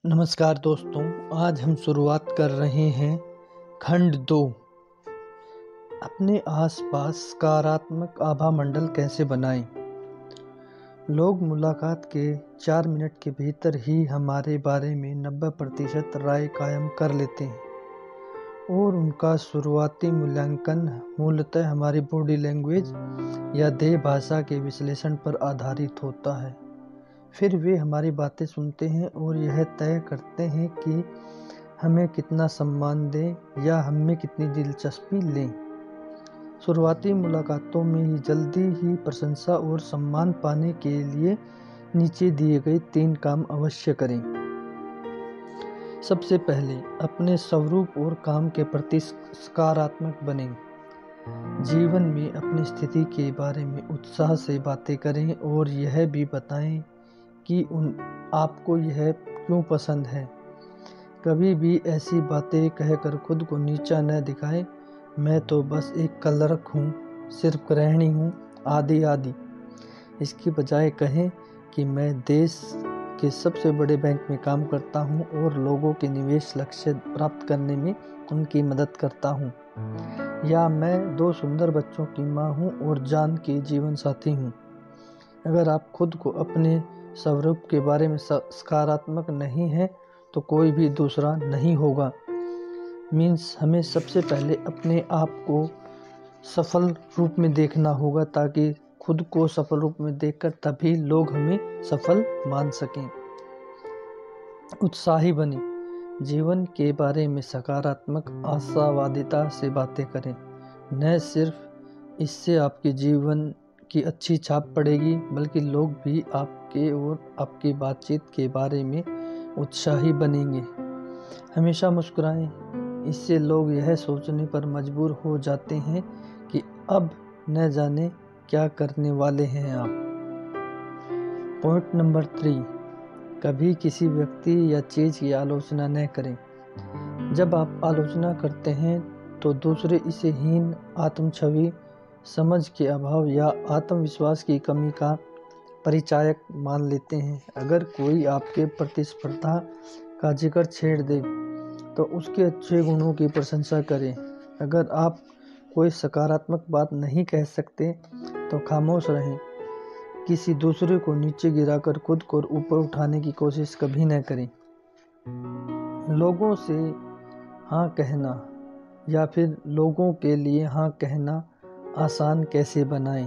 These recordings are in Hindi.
नमस्कार दोस्तों, आज हम शुरुआत कर रहे हैं खंड 2। अपने आसपास सकारात्मक आभा मंडल कैसे बनाएं। लोग मुलाकात के 4 मिनट के भीतर ही हमारे बारे में 90% राय कायम कर लेते हैं और उनका शुरुआती मूल्यांकन मूलतः हमारी बॉडी लैंग्वेज या देह भाषा के विश्लेषण पर आधारित होता है। फिर वे हमारी बातें सुनते हैं और यह तय करते हैं कि हमें कितना सम्मान दें या हमें कितनी दिलचस्पी लें। शुरुआती मुलाकातों में ही जल्दी ही प्रशंसा और सम्मान पाने के लिए नीचे दिए गए 3 काम अवश्य करें। सबसे पहले अपने स्वरूप और काम के प्रति सकारात्मक बनें। जीवन में अपनी स्थिति के बारे में उत्साह से बातें करें और यह भी बताएं कि आपको यह क्यों पसंद है। कभी भी ऐसी बातें कहकर खुद को नीचा न दिखाएं, मैं तो बस एक क्लर्क हूँ, सिर्फ गृहिणी हूँ, आदि आदि। इसकी बजाय कहें कि मैं देश के सबसे बड़े बैंक में काम करता हूँ और लोगों के निवेश लक्ष्य प्राप्त करने में उनकी मदद करता हूँ। या मैं 2 सुंदर बच्चों की माँ हूँ और जान की जीवन साथी हूँ। अगर आप खुद को अपने स्वरूप के बारे में सकारात्मक नहीं है तो कोई भी दूसरा नहीं होगा। हमें सबसे पहले अपने आप को सफल रूप में देखना होगा, ताकि खुद को सफल रूप में देखकर तभी लोग हमें सफल मान सकें। उत्साही बने। जीवन के बारे में सकारात्मक आशावादिता से बातें करें। न सिर्फ इससे आपके जीवन की अच्छी छाप पड़ेगी, बल्कि लोग भी आपके और आपकी बातचीत के बारे में उत्साही बनेंगे। हमेशा मुस्कुराएं। इससे लोग यह सोचने पर मजबूर हो जाते हैं कि अब न जाने क्या करने वाले हैं आप। पॉइंट नंबर 3, कभी किसी व्यक्ति या चीज़ की आलोचना न करें। जब आप आलोचना करते हैं तो दूसरे इसे हीन, आत्मछवि, समझ के अभाव या आत्मविश्वास की कमी का परिचायक मान लेते हैं। अगर कोई आपके प्रतिस्पर्धा का जिक्र छेड़ दे तो उसके अच्छे गुणों की प्रशंसा करें। अगर आप कोई सकारात्मक बात नहीं कह सकते तो खामोश रहें। किसी दूसरे को नीचे गिराकर खुद को ऊपर उठाने की कोशिश कभी न करें। लोगों से हाँ कहना या फिर लोगों के लिए हाँ कहना आसान कैसे बनाएं।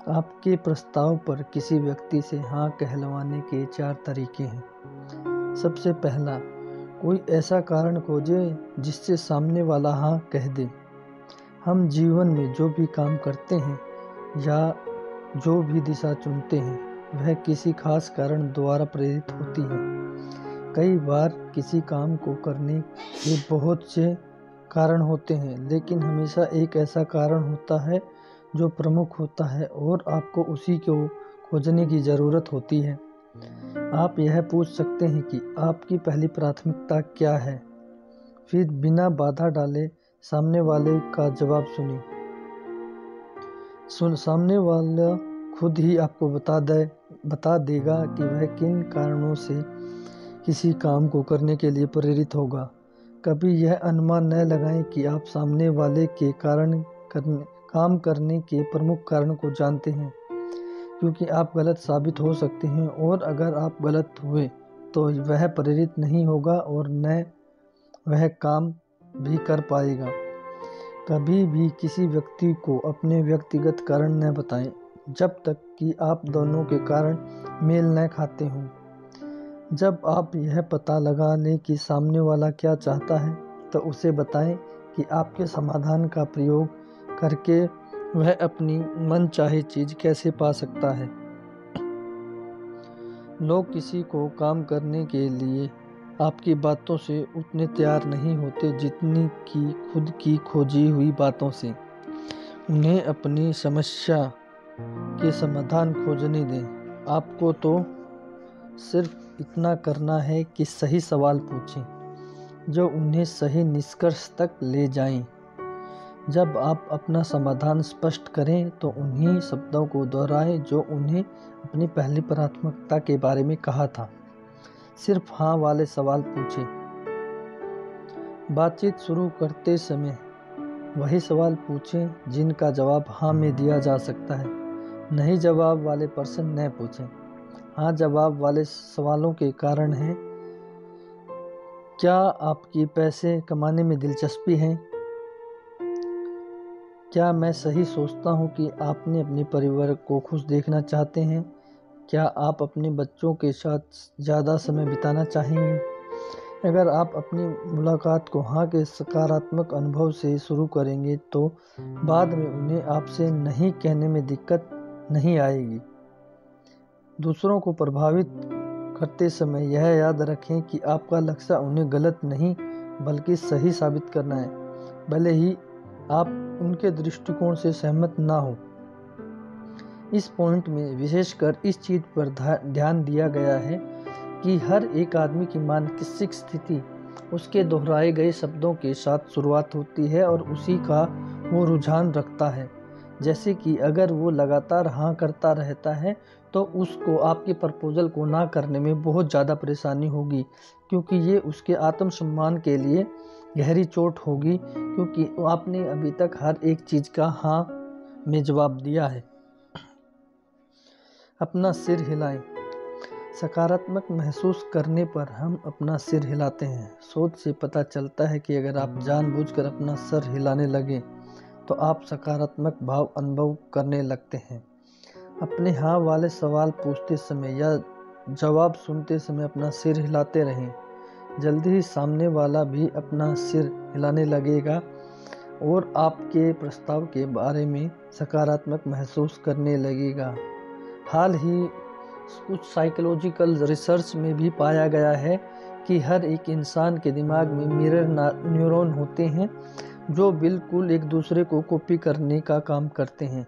आपके प्रस्ताव पर किसी व्यक्ति से हाँ कहलवाने के 4 तरीके हैं। सबसे पहला, कोई ऐसा कारण खोजें जिससे सामने वाला हाँ कह दे। हम जीवन में जो भी काम करते हैं या जो भी दिशा चुनते हैं, वह किसी खास कारण द्वारा प्रेरित होती है। कई बार किसी काम को करने के बहुत से कारण होते हैं, लेकिन हमेशा एक ऐसा कारण होता है जो प्रमुख होता है और आपको उसी को खोजने की ज़रूरत होती है। आप यह पूछ सकते हैं कि आपकी पहली प्राथमिकता क्या है, फिर बिना बाधा डाले सामने वाले का जवाब सुनिए। सामने वाला खुद ही आपको बता देगा कि वह किन कारणों से किसी काम को करने के लिए प्रेरित होगा। कभी यह अनुमान न लगाएं कि आप सामने वाले के काम करने के प्रमुख कारण को जानते हैं, क्योंकि आप गलत साबित हो सकते हैं और अगर आप गलत हुए तो वह प्रेरित नहीं होगा और न वह काम भी कर पाएगा। कभी भी किसी व्यक्ति को अपने व्यक्तिगत कारण न बताएं जब तक कि आप दोनों के कारण मेल न खाते हों। जब आप यह पता लगा लें कि सामने वाला क्या चाहता है तो उसे बताएं कि आपके समाधान का प्रयोग करके वह अपनी मनचाही चीज़ कैसे पा सकता है। लोग किसी को काम करने के लिए आपकी बातों से उतने तैयार नहीं होते जितनी कि खुद की खोजी हुई बातों से। उन्हें अपनी समस्या के समाधान खोजने दें। आपको तो सिर्फ इतना करना है कि सही सवाल पूछें जो उन्हें सही निष्कर्ष तक ले जाएं। जब आप अपना समाधान स्पष्ट करें तो उन्हीं शब्दों को दोहराएं जो उन्हें अपनी पहली प्राथमिकता के बारे में कहा था। सिर्फ हाँ वाले सवाल पूछें। बातचीत शुरू करते समय वही सवाल पूछें जिनका जवाब हाँ में दिया जा सकता है। नहीं जवाब वाले प्रश्न न पूछें। हाँ जवाब वाले सवालों के कारण हैं: क्या आपकी पैसे कमाने में दिलचस्पी है? क्या मैं सही सोचता हूँ कि आपने अपने परिवार को खुश देखना चाहते हैं? क्या आप अपने बच्चों के साथ ज़्यादा समय बिताना चाहेंगे? अगर आप अपनी मुलाकात को हाँ के सकारात्मक अनुभव से शुरू करेंगे तो बाद में उन्हें आपसे नहीं कहने में दिक्कत नहीं आएगी। दूसरों को प्रभावित करते समय यह याद रखें कि आपका लक्ष्य उन्हें गलत नहीं बल्कि सही साबित करना है, भले ही आप उनके दृष्टिकोण से सहमत ना हो। इस पॉइंट में विशेषकर इस चीज़ पर ध्यान दिया गया है कि हर एक आदमी की मानसिक स्थिति उसके दोहराए गए शब्दों के साथ शुरुआत होती है और उसी का वो रुझान रखता है। जैसे कि अगर वो लगातार हाँ करता रहता है तो उसको आपके प्रपोजल को ना करने में बहुत ज़्यादा परेशानी होगी, क्योंकि ये उसके आत्मसम्मान के लिए गहरी चोट होगी, क्योंकि आपने अभी तक हर एक चीज़ का हाँ में जवाब दिया है। अपना सिर हिलाएं। सकारात्मक महसूस करने पर हम अपना सिर हिलाते हैं। शोध से पता चलता है कि अगर आप जानबूझकर अपना सर हिलाने लगें तो आप सकारात्मक भाव अनुभव करने लगते हैं। अपने हाँ वाले सवाल पूछते समय या जवाब सुनते समय अपना सिर हिलाते रहें। जल्दी ही सामने वाला भी अपना सिर हिलाने लगेगा और आपके प्रस्ताव के बारे में सकारात्मक महसूस करने लगेगा। हाल ही कुछ साइकोलॉजिकल रिसर्च में भी पाया गया है कि हर एक इंसान के दिमाग में मिरर न्यूरॉन होते हैं जो बिल्कुल एक दूसरे को कॉपी करने का काम करते हैं।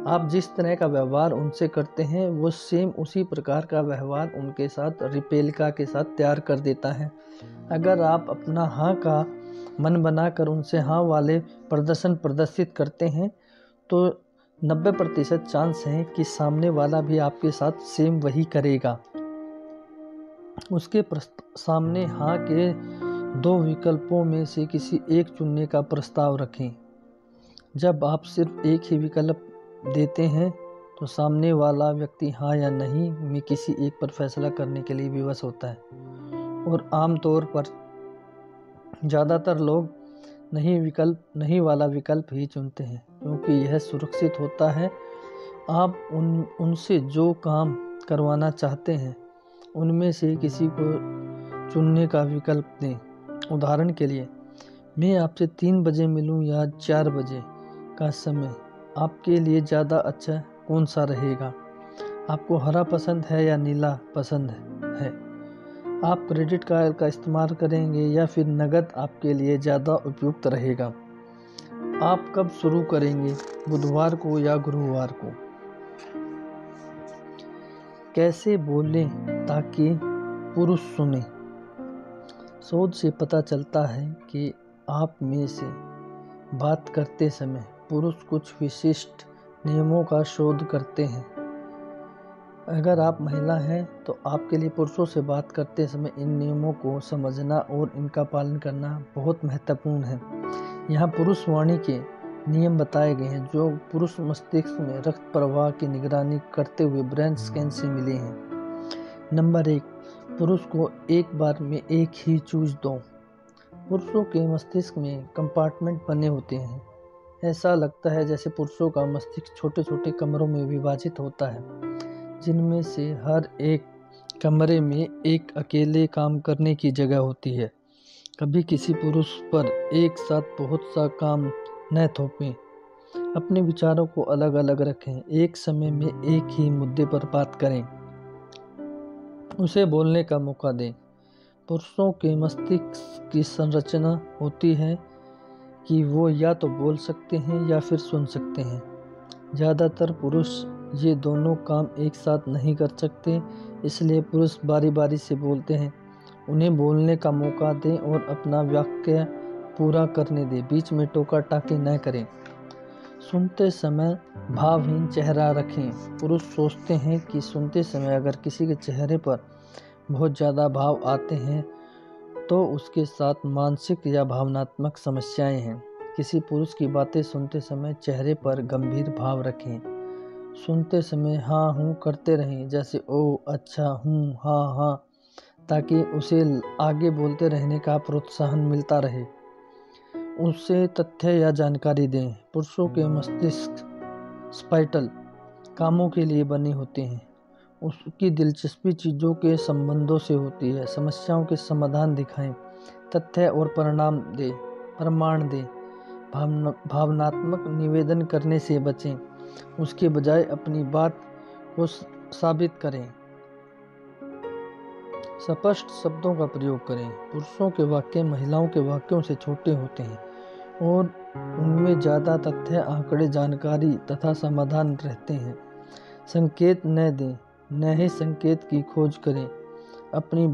आप जिस तरह का व्यवहार उनसे करते हैं वो सेम उसी प्रकार का व्यवहार उनके साथ रिपेलिका के साथ तैयार कर देता है। अगर आप अपना हाँ का मन बनाकर उनसे हाँ वाले प्रदर्शन प्रदर्शित करते हैं तो 90% चांस है कि सामने वाला भी आपके साथ सेम वही करेगा। उसके सामने हाँ के 2 विकल्पों में से किसी एक चुनने का प्रस्ताव रखें। जब आप सिर्फ एक ही विकल्प देते हैं तो सामने वाला व्यक्ति हाँ या नहीं में किसी एक पर फैसला करने के लिए विवश होता है, और आमतौर पर ज़्यादातर लोग नहीं वाला विकल्प ही चुनते हैं, क्योंकि यह सुरक्षित होता है। आप उनसे जो काम करवाना चाहते हैं उनमें से किसी को चुनने का विकल्प दें। उदाहरण के लिए, मैं आपसे 3 बजे मिलूं या 4 बजे का समय आपके लिए ज़्यादा अच्छा कौन सा रहेगा? आपको हरा पसंद है या नीला पसंद है? आप क्रेडिट कार्ड का इस्तेमाल करेंगे या फिर नकद आपके लिए ज़्यादा उपयुक्त रहेगा? आप कब शुरू करेंगे, बुधवार को या गुरुवार को? कैसे बोलें ताकि पुरुष सुने? शोध से पता चलता है कि आप में से बात करते समय पुरुष कुछ विशिष्ट नियमों का शोध करते हैं। अगर आप महिला हैं तो आपके लिए पुरुषों से बात करते समय इन नियमों को समझना और इनका पालन करना बहुत महत्वपूर्ण है। यहाँ पुरुष वाणी के नियम बताए गए हैं जो पुरुष मस्तिष्क में रक्त प्रवाह की निगरानी करते हुए ब्रेन स्कैन से मिले हैं। नंबर 1, पुरुष को एक बार में एक ही चूज दो। पुरुषों के मस्तिष्क में कंपार्टमेंट बने होते हैं। ऐसा लगता है जैसे पुरुषों का मस्तिष्क छोटे छोटे कमरों में विभाजित होता है, जिनमें से हर एक कमरे में एक अकेले काम करने की जगह होती है। कभी किसी पुरुष पर एक साथ बहुत सा काम न थोपें। अपने विचारों को अलग अलग रखें। एक समय में एक ही मुद्दे पर बात करें। उसे बोलने का मौका दें। पुरुषों के मस्तिष्क की संरचना होती है कि वो या तो बोल सकते हैं या फिर सुन सकते हैं। ज़्यादातर पुरुष ये दोनों काम एक साथ नहीं कर सकते, इसलिए पुरुष बारी बारी से बोलते हैं। उन्हें बोलने का मौका दें और अपना वाक्य पूरा करने दें। बीच में टोका टाकी न करें। सुनते समय भावहीन चेहरा रखें। पुरुष सोचते हैं कि सुनते समय अगर किसी के चेहरे पर बहुत ज़्यादा भाव आते हैं तो उसके साथ मानसिक या भावनात्मक समस्याएं हैं। किसी पुरुष की बातें सुनते समय चेहरे पर गंभीर भाव रखें। सुनते समय हाँ हूँ करते रहें, जैसे ओ अच्छा हूँ हाँ हाँ, ताकि उसे आगे बोलते रहने का प्रोत्साहन मिलता रहे। उसे तथ्य या जानकारी दें। पुरुषों के मस्तिष्क स्पाइटल कामों के लिए बने होते हैं। उसकी दिलचस्पी चीज़ों के संबंधों से होती है। समस्याओं के समाधान दिखाएं, तथ्य और प्रमाण दें। भावनात्मक निवेदन करने से बचें, उसके बजाय अपनी बात को साबित करें। स्पष्ट शब्दों का प्रयोग करें। पुरुषों के वाक्य महिलाओं के वाक्यों से छोटे होते हैं और उनमें ज़्यादा तथ्य, आंकड़े, जानकारी तथा समाधान रहते हैं। संकेत न दें, न ही संकेत की खोज करें। अपनी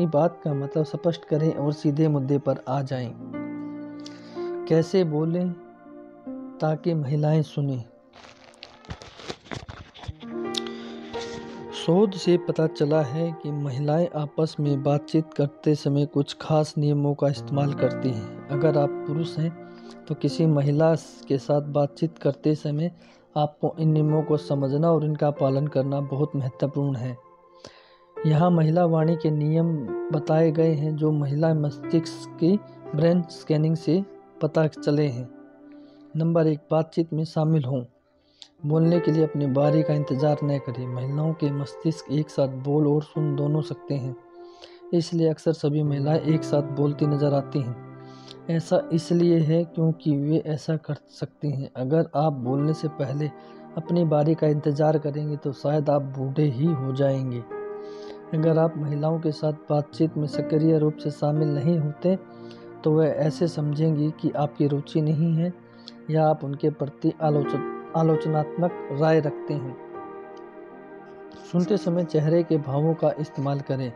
बात का मतलब स्पष्ट करें और सीधे मुद्दे पर आ जाएं। कैसे बोलें ताकि महिलाएं सुनें। शोध से पता चला है कि महिलाएं आपस में बातचीत करते समय कुछ खास नियमों का इस्तेमाल करती हैं। अगर आप पुरुष हैं तो किसी महिला के साथ बातचीत करते समय आपको इन नियमों को समझना और इनका पालन करना बहुत महत्वपूर्ण है। यहाँ महिला वाणी के नियम बताए गए हैं जो महिला मस्तिष्क की ब्रेन स्कैनिंग से पता चले हैं। नंबर 1, बातचीत में शामिल हों। बोलने के लिए अपनी बारी का इंतजार न करें। महिलाओं के मस्तिष्क एक साथ बोल और सुन दोनों सकते हैं, इसलिए अक्सर सभी महिलाएं एक साथ बोलती नजर आती हैं। ऐसा इसलिए है क्योंकि वे ऐसा कर सकती हैं। अगर आप बोलने से पहले अपनी बारी का इंतजार करेंगे तो शायद आप बूढ़े ही हो जाएंगे। अगर आप महिलाओं के साथ बातचीत में सक्रिय रूप से शामिल नहीं होते तो वह ऐसे समझेंगी कि आपकी रुचि नहीं है या आप उनके प्रति आलोचनात्मक राय रखते हैं। सुनते समय चेहरे के भावों का इस्तेमाल करें।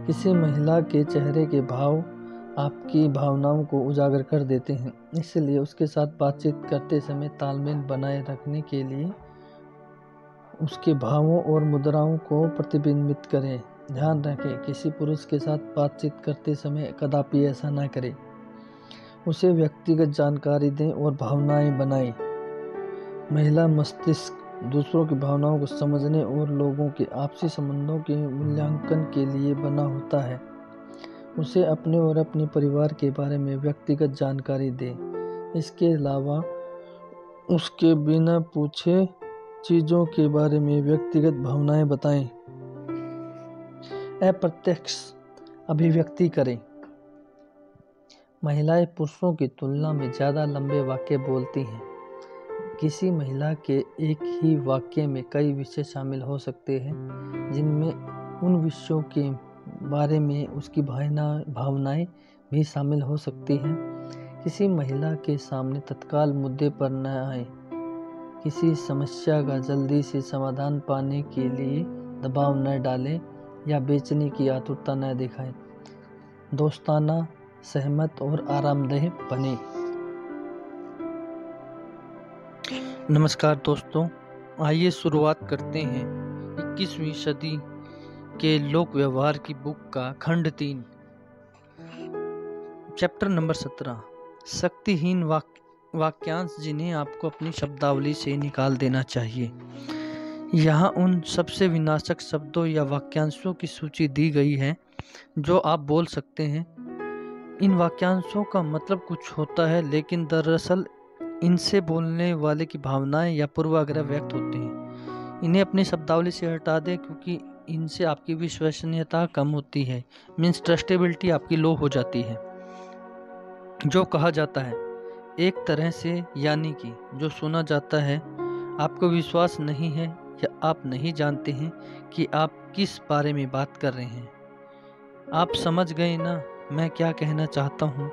किसी महिला के चेहरे के भाव आपकी भावनाओं को उजागर कर देते हैं, इसलिए उसके साथ बातचीत करते समय तालमेल बनाए रखने के लिए उसके भावों और मुद्राओं को प्रतिबिंबित करें। ध्यान रखें, किसी पुरुष के साथ बातचीत करते समय कदापि ऐसा न करें। उसे व्यक्तिगत जानकारी दें और भावनाएं बनाएं। महिला मस्तिष्क दूसरों की भावनाओं को समझने और लोगों के आपसी संबंधों के मूल्यांकन के लिए बना होता है। उसे अपने और अपने परिवार के बारे में व्यक्तिगत जानकारी दें। इसके अलावा उसके बिना पूछे चीज़ों के बारे में व्यक्तिगत भावनाएं बताएं। अप्रत्यक्ष अभिव्यक्ति करें। महिलाएं पुरुषों की तुलना में ज़्यादा लंबे वाक्य बोलती हैं। किसी महिला के एक ही वाक्य में कई विषय शामिल हो सकते हैं, जिनमें उन विषयों के बारे में उसकी भावनाएं भी शामिल हो सकती हैं। किसी महिला के सामने तत्काल मुद्दे पर न आए। किसी समस्या का जल्दी से समाधान पाने के लिए दबाव न डालें या बेचने की आतुरता न दिखाएं। दोस्ताना, सहमत और आरामदेह बने। नमस्कार दोस्तों, आइए शुरुआत करते हैं 21वीं सदी के लोक व्यवहार की बुक का खंड 3, चैप्टर नंबर 17, शक्तिहीन वाक्यांश जिन्हें आपको अपनी शब्दावली से निकाल देना चाहिए। यहाँ उन सबसे विनाशक शब्दों या वाक्यांशों की सूची दी गई है जो आप बोल सकते हैं। इन वाक्यांशों का मतलब कुछ होता है, लेकिन दरअसल इनसे बोलने वाले की भावनाएं या पूर्वाग्रह व्यक्त होते हैं। इन्हें अपनी शब्दावली से हटा दें क्योंकि इनसे आपकी विश्वसनीयता कम होती है, मीन्स ट्रस्टेबिलिटी आपकी लो हो जाती है। जो कहा जाता है एक तरह से, यानी कि जो सुना जाता है, आपको विश्वास नहीं है या आप नहीं जानते हैं कि आप किस बारे में बात कर रहे हैं। आप समझ गए ना मैं क्या कहना चाहता हूँ।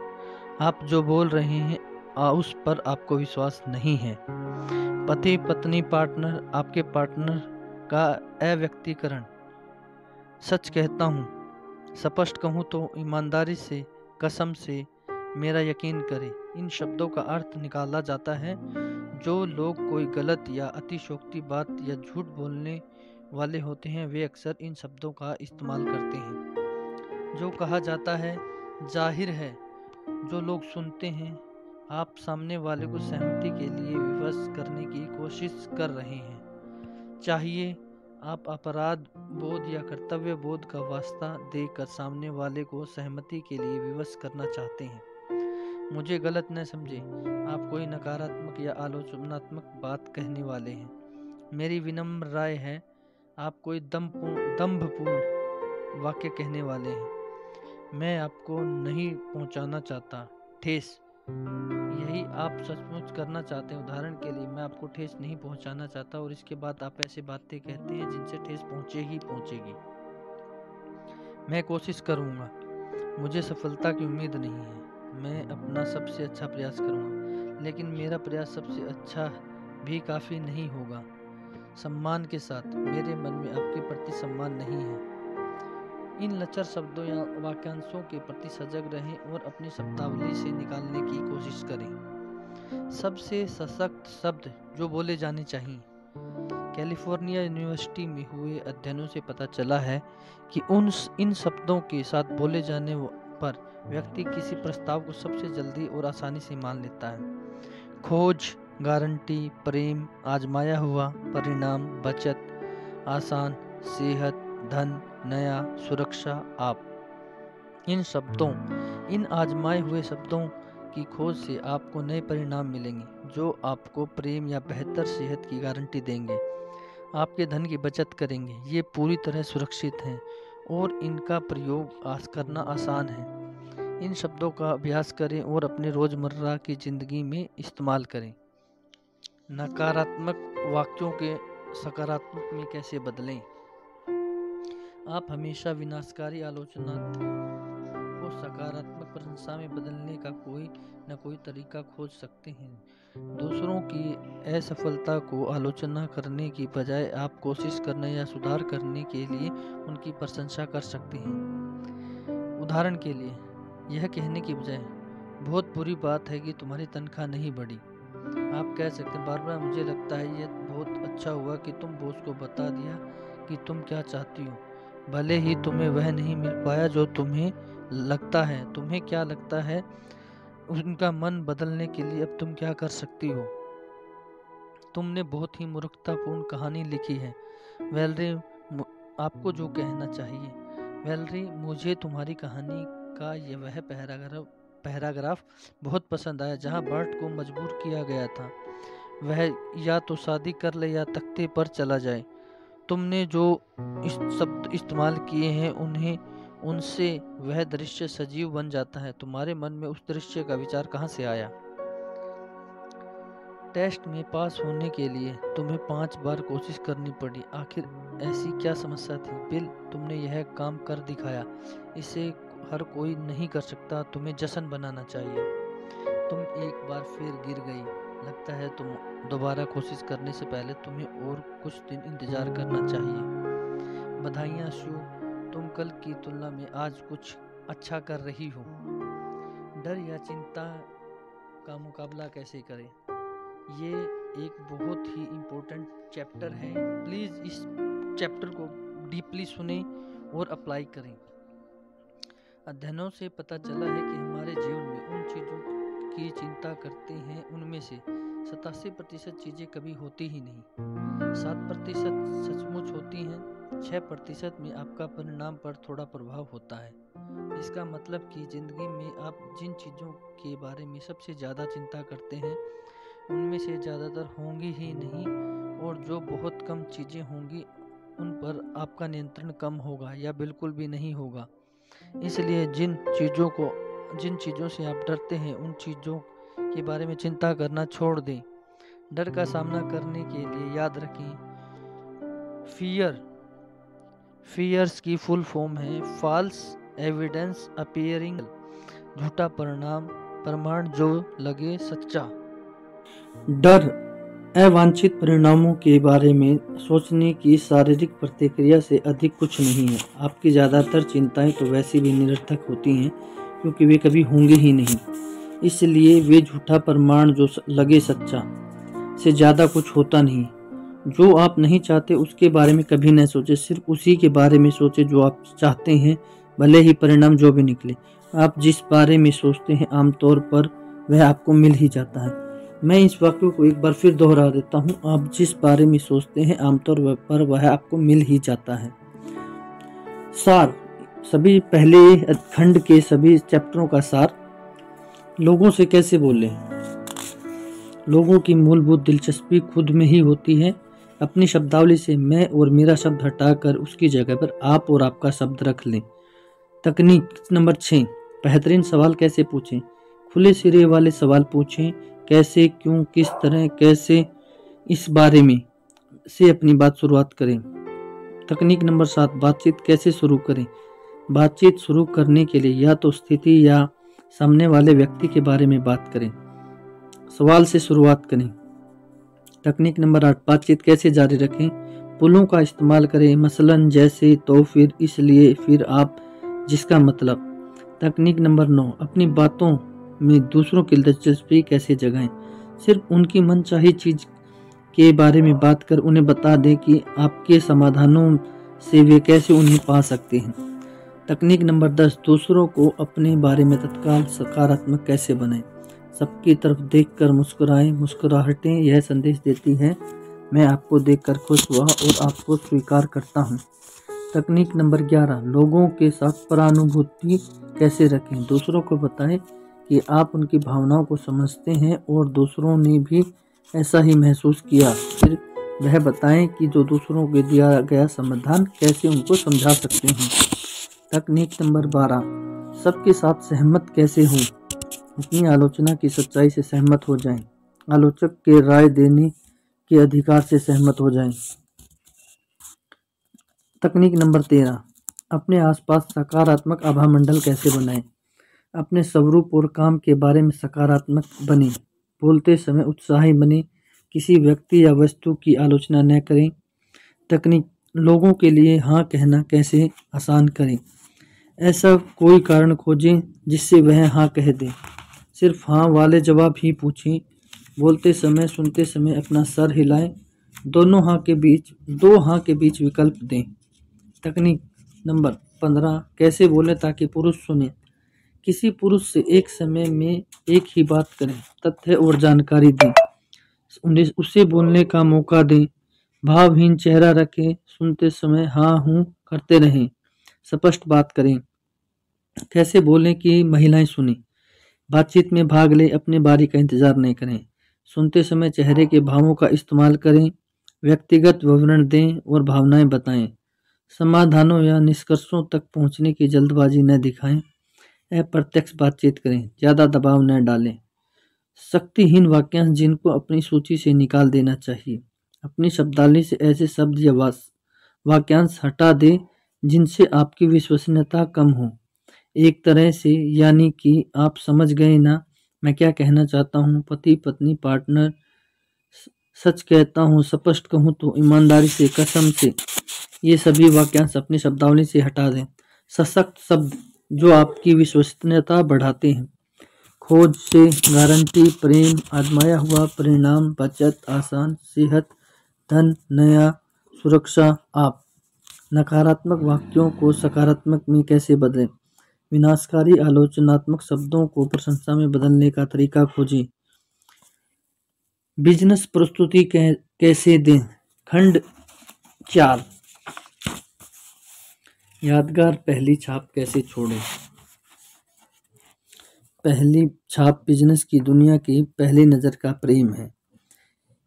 आप जो बोल रहे हैं उस पर आपको विश्वास नहीं है। पति पत्नी पार्टनर, आपके पार्टनर का अव्यक्तीकरण। सच कहता हूँ, स्पष्ट कहूँ तो ईमानदारी से, कसम से, मेरा यकीन करें। इन शब्दों का अर्थ निकाला जाता है जो लोग कोई गलत या अतिशयोक्ति बात या झूठ बोलने वाले होते हैं वे अक्सर इन शब्दों का इस्तेमाल करते हैं। जो कहा जाता है जाहिर है जो लोग सुनते हैं आप सामने वाले को सहमति के लिए विवश करने की कोशिश कर रहे हैं। चाहिए आप अपराध बोध या कर्तव्य बोध का वास्ता देकर सामने वाले को सहमति के लिए विवश करना चाहते हैं। मुझे गलत न समझे, आप कोई नकारात्मक या आलोचनात्मक बात कहने वाले हैं। मेरी विनम्र राय है आप कोई दंभपूर्ण वाक्य कहने वाले हैं। मैं आपको नहीं पहुंचाना चाहता ठेस, यही आप सचमुच करना चाहते हैं। उदाहरण के लिए मैं आपको ठेस नहीं पहुंचाना चाहता और इसके बाद आप ऐसी बातें कहते हैं जिनसे ठेस पहुंचेगी। मैं कोशिश करूंगा, मुझे सफलता की उम्मीद नहीं है। मैं अपना सबसे अच्छा प्रयास करूंगा, लेकिन मेरा प्रयास सबसे अच्छा भी काफ़ी नहीं होगा। सम्मान के साथ, मेरे मन में आपके प्रति सम्मान नहीं है। इन लचर शब्दों या वाक्यांशों के प्रति सजग रहें और अपनी शब्दावली से निकालने की कोशिश करें। सबसे सशक्त शब्द जो बोले जाने चाहिए। कैलिफोर्निया यूनिवर्सिटी में हुए अध्ययनों से पता चला है कि इन शब्दों के साथ बोले जाने पर व्यक्ति किसी प्रस्ताव को सबसे जल्दी और आसानी से मान लेता है। खोज, गारंटी, प्रेम, आजमाया हुआ, परिणाम, बचत, आसान, सेहत, धन, नया, सुरक्षा, आप। इन आजमाए हुए शब्दों की खोज से आपको नए परिणाम मिलेंगे जो आपको प्रेम या बेहतर सेहत की गारंटी देंगे। आपके धन की बचत करेंगे। ये पूरी तरह सुरक्षित हैं और इनका प्रयोग करना आसान है। इन शब्दों का अभ्यास करें और अपने रोज़मर्रा की ज़िंदगी में इस्तेमाल करें। नकारात्मक वाक्यों के सकारात्मक में कैसे बदलें। आप हमेशा विनाशकारी आलोचना को सकारात्मक प्रशंसा में बदलने का कोई न कोई तरीका खोज सकते हैं। दूसरों की असफलता को आलोचना करने की बजाय आप कोशिश करने या सुधार करने के लिए उनकी प्रशंसा कर सकते हैं। उदाहरण के लिए यह कहने की बजाय बहुत बुरी बात है कि तुम्हारी तनख्वाह नहीं बढ़ी, आप कह सकते हैं बारबार मुझे लगता है यह बहुत अच्छा हुआ कि तुम बॉस को बता दिया कि तुम क्या चाहती हो, भले ही तुम्हें वह नहीं मिल पाया जो तुम्हें लगता है। तुम्हें क्या लगता है उनका मन बदलने के लिए अब तुम क्या कर सकती हो। तुमने बहुत ही मूर्खतापूर्ण कहानी लिखी है वैलरी, आपको जो कहना चाहिए वैलरी, मुझे तुम्हारी कहानी का यह वह पैराग्राफ बहुत पसंद आया जहां बर्ट को मजबूर किया गया था वह या तो शादी कर ले या तख्ते पर चला जाए। तुमने जो शब्द इस्तेमाल किए हैं उनसे वह दृश्य सजीव बन जाता है। तुम्हारे मन में उस दृश्य का विचार कहां से आया। टेस्ट में पास होने के लिए तुम्हें 5 बार कोशिश करनी पड़ी, आखिर ऐसी क्या समस्या थी। बिल, तुमने यह काम कर दिखाया, इसे हर कोई नहीं कर सकता, तुम्हें जश्न बनाना चाहिए। तुम एक बार फिर गिर गई, लगता है तुम दोबारा कोशिश करने से पहले तुम्हें और कुछ दिन इंतजार करना चाहिए। बधाइयाँ शू, तुम कल की तुलना में आज कुछ अच्छा कर रही हो। डर या चिंता का मुकाबला कैसे करें, ये एक बहुत ही इम्पोर्टेंट चैप्टर है। प्लीज़ इस चैप्टर को डीपली सुने और अप्लाई करें। अध्ययनों से पता चला है कि हमारे जीवन में उन चीज़ों की चिंता करते हैं उनमें से 87% चीज़ें कभी होती ही नहीं। 7% सचमुच होती हैं। 6% में आपका परिणाम पर थोड़ा प्रभाव होता है। इसका मतलब कि ज़िंदगी में आप जिन चीज़ों के बारे में सबसे ज़्यादा चिंता करते हैं उनमें से ज़्यादातर होंगी ही नहीं, और जो बहुत कम चीज़ें होंगी उन पर आपका नियंत्रण कम होगा या बिल्कुल भी नहीं होगा। इसलिए जिन चीज़ों से आप डरते हैं उन चीज़ों के बारे में चिंता करना छोड़ दें। डर का सामना करने के लिए याद रखें, फियर्स की फुल फॉर्म है फॉल्स एविडेंस अपीयरिंग, झूठा प्रमाण जो लगे सच्चा। डर अवांछित परिणामों के बारे में सोचने की शारीरिक प्रतिक्रिया से अधिक कुछ नहीं है। आपकी ज़्यादातर चिंताएं तो वैसे भी निरर्थक होती हैं क्योंकि वे कभी होंगे ही नहीं। इसलिए वे झूठा प्रमाण जो लगे सच्चा से ज़्यादा कुछ होता नहीं। जो आप नहीं चाहते उसके बारे में कभी न सोचें, सिर्फ उसी के बारे में सोचें जो आप चाहते हैं, भले ही परिणाम जो भी निकले। आप जिस बारे में सोचते हैं आमतौर पर वह आपको मिल ही जाता है। मैं इस वाक्य को एक बार फिर दोहरा देता हूँ, आप जिस बारे में सोचते हैं आमतौर पर वह आपको मिल ही जाता है। सार, सभी पहले खंड के सभी चैप्टरों का सार। लोगों से कैसे बोलें। लोगों की मूलभूत दिलचस्पी खुद में ही होती है। अपनी शब्दावली से मैं और मेरा शब्द हटाकर उसकी जगह पर आप और आपका शब्द रख लें। तकनीक नंबर 6, बेहतरीन सवाल कैसे पूछें। खुले सिरे वाले सवाल पूछें, कैसे, क्यों, किस तरह, कैसे, इस बारे में से अपनी बात शुरुआत करें। तकनीक नंबर 7, बातचीत कैसे शुरू करें। बातचीत शुरू करने के लिए या तो स्थिति या सामने वाले व्यक्ति के बारे में बात करें। सवाल से शुरुआत करें। तकनीक नंबर 8, बातचीत कैसे जारी रखें। पुलों का इस्तेमाल करें, मसलन जैसे, तो, फिर, इसलिए, फिर, आप, जिसका मतलब। तकनीक नंबर 9, अपनी बातों में दूसरों की दिलचस्पी कैसे जगाएं। सिर्फ उनकी मनचाही चीज के बारे में बात कर उन्हें बता दें कि आपके समाधानों से वे कैसे उन्हें पा सकते हैं। तकनीक नंबर 10, दूसरों को अपने बारे में तत्काल सकारात्मक कैसे बनाएं। सबकी तरफ देखकर मुस्कुराएं। मुस्कुराहटें यह संदेश देती है, मैं आपको देखकर खुश हुआ और आपको स्वीकार करता हूं। तकनीक नंबर 11, लोगों के साथ परानुभूति कैसे रखें। दूसरों को बताएं कि आप उनकी भावनाओं को समझते हैं और दूसरों ने भी ऐसा ही महसूस किया। फिर वह बताएं कि जो दूसरों को दिया गया समाधान कैसे उनको समझा सकते हैं। तकनीक नंबर 12, सबके साथ सहमत कैसे हों। अपनी आलोचना की सच्चाई से सहमत हो जाएं। आलोचक के राय देने के अधिकार से सहमत हो जाएं। तकनीक नंबर 13, अपने आसपास सकारात्मक आभामंडल कैसे बनाएं। अपने स्वरूप और काम के बारे में सकारात्मक बने। बोलते समय उत्साही बने। किसी व्यक्ति या वस्तु की आलोचना न करें। तकनीक, लोगों के लिए हाँ कहना कैसे आसान करें। ऐसा कोई कारण खोजें जिससे वह हाँ कह दें। सिर्फ हाँ वाले जवाब ही पूछें। बोलते समय, सुनते समय अपना सर हिलाएं। दो हाँ के बीच विकल्प दें। तकनीक नंबर 15, कैसे बोलें ताकि पुरुष सुने। किसी पुरुष से एक समय में एक ही बात करें। तथ्य और जानकारी दें। उसे बोलने का मौका दें। भावहीन चेहरा रखें। सुनते समय हाँ हूँ करते रहें। स्पष्ट बात करें। कैसे बोलें कि महिलाएं सुने। बातचीत में भाग लें, अपनी बारी का इंतजार नहीं करें। सुनते समय चेहरे के भावों का इस्तेमाल करें। व्यक्तिगत विवरण दें और भावनाएं बताएं। समाधानों या निष्कर्षों तक पहुंचने की जल्दबाजी न दिखाएं। अप्रत्यक्ष बातचीत करें। ज़्यादा दबाव न डालें। शक्तिहीन वाक्यांश जिनको अपनी सूची से निकाल देना चाहिए। अपनी शब्दावली से ऐसे शब्द या वाक्यांश हटा दें जिनसे आपकी विश्वसनीयता कम हो। एक तरह से, यानी कि आप समझ गए ना मैं क्या कहना चाहता हूँ। पति, पत्नी, पार्टनर, सच कहता हूँ, स्पष्ट कहूँ तो, ईमानदारी से, कसम से, ये सभी वाक्यांश अपनी शब्दावली से हटा दें। सशक्त शब्द जो आपकी विश्वसनीयता बढ़ाते हैं। खोज से, गारंटी, प्रेम, आजमाया हुआ, परिणाम, बचत, आसान, सेहत, धन, नया, सुरक्षा, आप। नकारात्मक वाक्यों को सकारात्मक में कैसे बदलें। विनाशकारी आलोचनात्मक शब्दों को प्रशंसा में बदलने का तरीका खोजें। बिजनेस प्रस्तुति कैसे दें। खंड 4, यादगार पहली छाप कैसे छोड़ें। पहली छाप बिजनेस की दुनिया की पहली नज़र का प्रेम है।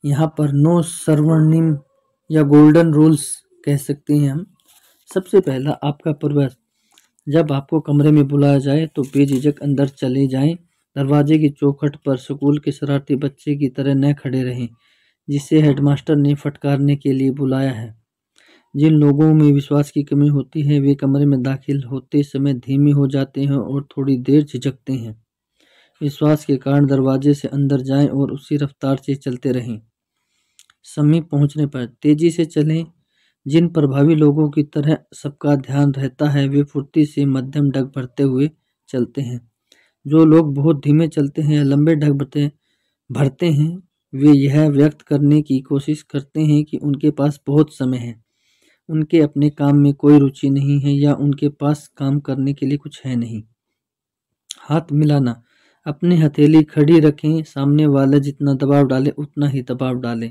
यहाँ पर 9 स्वर्णिम या गोल्डन रूल्स कह सकते हैं हम। सबसे पहला, आपका प्रवेश। जब आपको कमरे में बुलाया जाए तो बेझिझक अंदर चले जाएं। दरवाजे की चौखट पर स्कूल के शरारती बच्चे की तरह न खड़े रहें जिसे हेडमास्टर ने फटकारने के लिए बुलाया है। जिन लोगों में विश्वास की कमी होती है वे कमरे में दाखिल होते समय धीमे हो जाते हैं और थोड़ी देर झिझकते हैं। विश्वास के कारण दरवाजे से अंदर जाएं और उसी रफ्तार से चलते रहें। समीप पहुंचने पर तेजी से चलें। जिन प्रभावी लोगों की तरह सबका ध्यान रहता है वे फुर्ती से मध्यम डग भरते हुए चलते हैं। जो लोग बहुत धीमे चलते हैं या लंबे डग भरते हैं वे यह व्यक्त करने की कोशिश करते हैं कि उनके पास बहुत समय है, उनके अपने काम में कोई रुचि नहीं है या उनके पास काम करने के लिए कुछ है नहीं। हाथ मिलाना, अपनी हथेली खड़ी रखें, सामने वाला जितना दबाव डाले उतना ही दबाव डालें।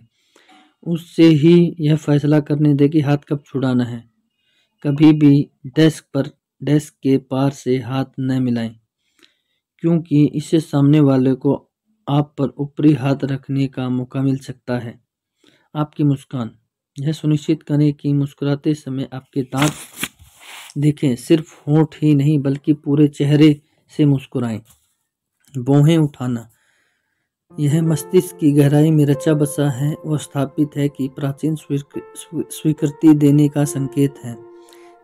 उससे ही यह फैसला करने दें कि हाथ कब छुड़ाना है। कभी भी डेस्क के पार से हाथ न मिलाएं, क्योंकि इससे सामने वाले को आप पर ऊपरी हाथ रखने का मौका मिल सकता है। आपकी मुस्कान, यह सुनिश्चित करें कि मुस्कुराते समय आपके दांत दिखें, सिर्फ होंठ ही नहीं बल्कि पूरे चेहरे से मुस्कुराएं। भौहें उठाना, यह मस्तिष्क की गहराई में रचा बसा है और स्थापित है कि प्राचीन स्वीकृति देने का संकेत है।